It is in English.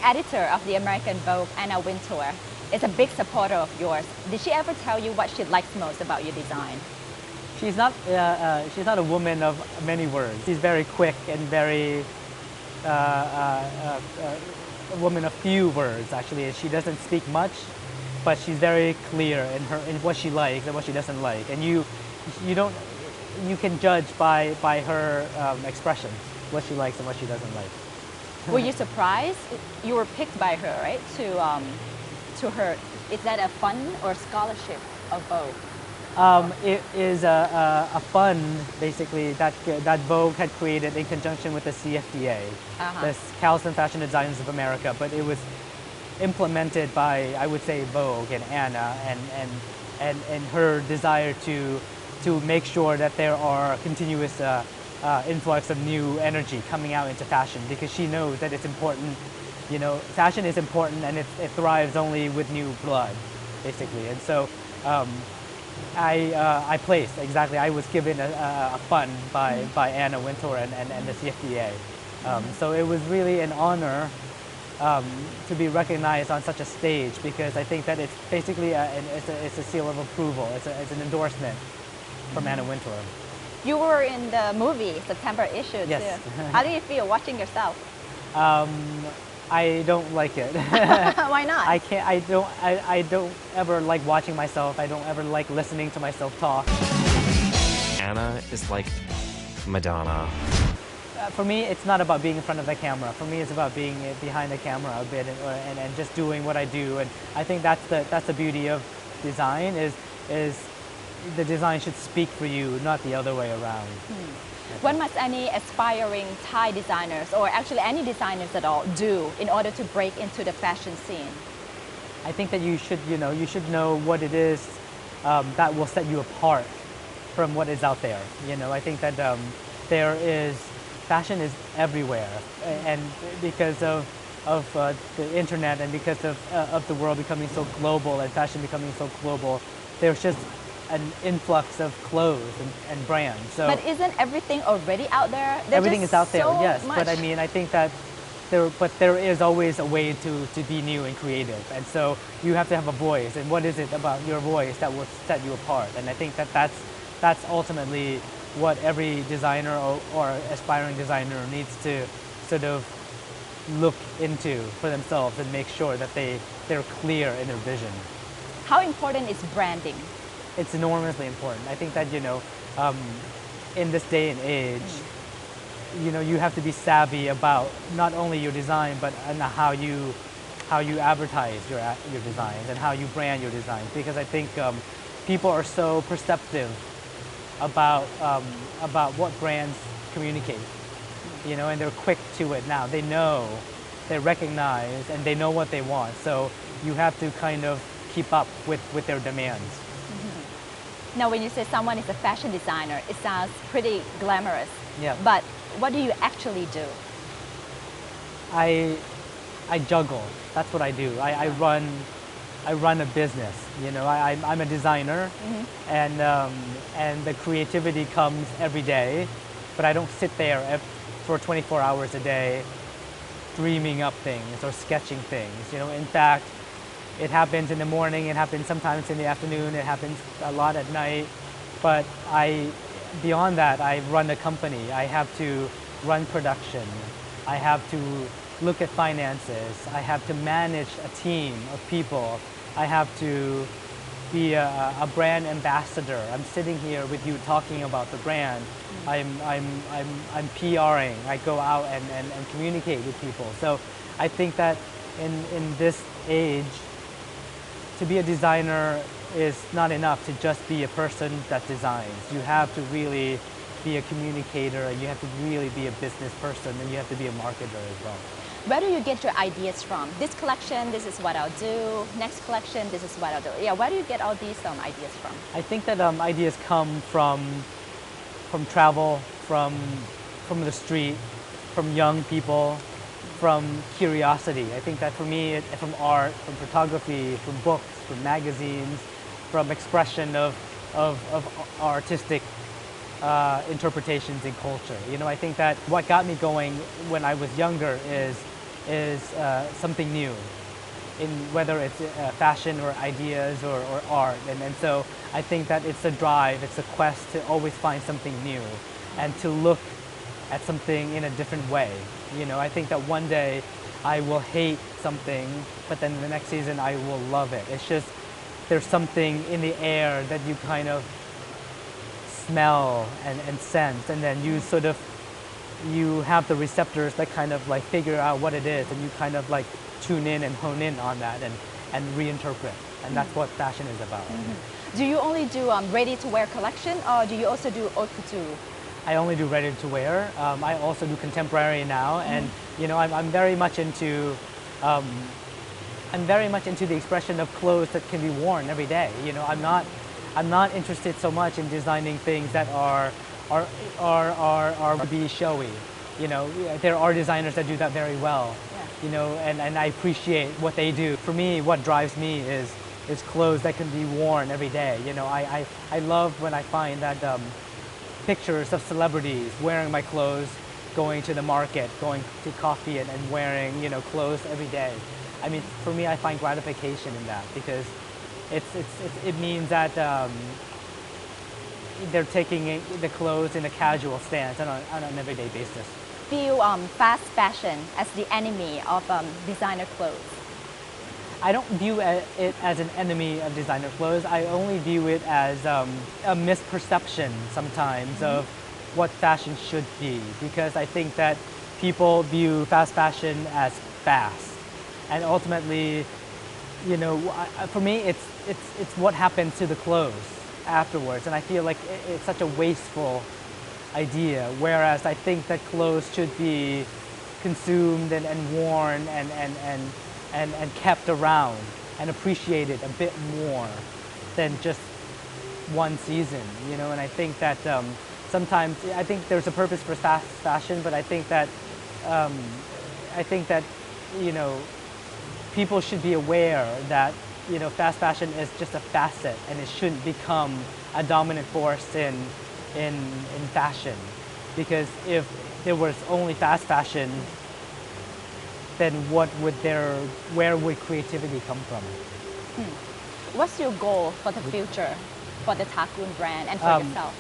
The editor of the American Vogue, Anna Wintour, is a big supporter of yours. Did she ever tell you what she likes most about your design? She's not a woman of many words. She's very quick and very a woman of few words, actually. She doesn't speak much, but she's very clear in what she likes and what she doesn't like. And you can judge by her expressions what she likes and what she doesn't like. Were you surprised? You were picked by her, right? To her. Is that a fund or scholarship of Vogue? It is a fund, basically, that Vogue had created in conjunction with the CFDA, the California Fashion Designers of America, but it was implemented by, I would say, Vogue and Anna and her desire to make sure that there are continuous influx of new energy coming out into fashion, because she knows that it's important. You know, fashion is important, and it thrives only with new blood, basically. And so I placed, exactly, I was given a fund by Anna Wintour and the CFDA. So it was really an honor to be recognized on such a stage, because I think that it's basically it's a seal of approval. It's an endorsement from Anna Wintour. You were in the movie September issue Yes. too. How do you feel watching yourself? I don't like it. Why not? I can't. I don't ever like watching myself. I don't ever like listening to myself talk. Anna is like Madonna. For me, it's not about being in front of the camera. For me, it's about being behind the camera a bit and just doing what I do. And I think that's the beauty of design is the design should speak for you, not the other way around. What must any aspiring Thai designers, or actually any designers at all, do in order to break into the fashion scene? I think that you should know what it is that will set you apart from what is out there. You know, I think that fashion is everywhere, and because of the internet and because of the world becoming so global and fashion becoming so global, there's just an influx of clothes and brands. So but isn't everything already out there? Everything is out there, so yes. much. But I mean, I think that there is always a way to be new and creative, and so you have to have a voice. And what is it about your voice that will set you apart? And I think that that's ultimately what every designer or aspiring designer needs to sort of look into for themselves and make sure that they're clear in their vision. How important is branding? It's enormously important. I think that, in this day and age, you have to be savvy about not only your design, but how you advertise your designs and how you brand your designs. Because I think people are so perceptive about what brands communicate, and they're quick to it now. They know, they recognize, and they know what they want. So you have to kind of keep up with their demands. Now, when you say someone is a fashion designer, it sounds pretty glamorous. Yeah. But what do you actually do? I juggle. That's what I do. I run a business. I'm a designer, and the creativity comes every day. But I don't sit there for 24 hours a day, dreaming up things or sketching things. In fact, it happens in the morning, it happens sometimes in the afternoon, it happens a lot at night. But beyond that, I run a company. I have to run production. I have to look at finances. I have to manage a team of people. I have to be a brand ambassador. I'm sitting here with you talking about the brand. I'm PRing. I go out and communicate with people. So I think that in this age, to be a designer is not enough to just be a person that designs. You have to really be a communicator, and you have to really be a business person, and you have to be a marketer as well. Where do you get your ideas from? This collection, this is what I'll do. Next collection, this is what I'll do. Yeah, where do you get all these ideas from? I think that ideas come from travel, from the street, from young people, from curiosity. I think that for me, from art, from photography, from books, from magazines, from expression of artistic interpretations in culture. I think that what got me going when I was younger is is something new, in whether it's fashion or ideas or art. And so I think that it's a drive, it's a quest to always find something new and to look at something in a different way. You know, I think that one day I will hate something, but then the next season I will love it. It's just there's something in the air that you kind of smell and sense, and then you sort of you have the receptors that kind of like figure out what it is, and you kind of like tune in and hone in on that and reinterpret, and that's what fashion is about. Do you only do ready-to-wear collection, or do you also do haute couture? I only do ready to wear. I also do contemporary now, and you know I'm very much into the expression of clothes that can be worn every day. You know, I'm not interested so much in designing things that are to be showy. You know, there are designers that do that very well. Yeah. You know, and I appreciate what they do. For me, what drives me is clothes that can be worn every day. You know, I love when I find that pictures of celebrities wearing my clothes, going to the market, going to coffee and wearing, you know, clothes every day. I mean, for me, I find gratification in that because it means that they're taking the clothes in a casual stance on an everyday basis. View fast fashion as the enemy of designer clothes? I don't view it as an enemy of designer clothes. I only view it as a misperception sometimes of what fashion should be, because I think that people view fast fashion as fast, and ultimately, you know, for me, it's what happens to the clothes afterwards, and I feel like it's such a wasteful idea. Whereas I think that clothes should be consumed and worn and kept around and appreciated a bit more than just one season, you know. And I think that sometimes I think there's a purpose for fast fashion, but I think that you know, people should be aware that, you know, fast fashion is just a facet, and it shouldn't become a dominant force in fashion. Because if there was only fast fashion, then where would creativity come from? What's your goal for the future for the Thakoon brand and for yourself?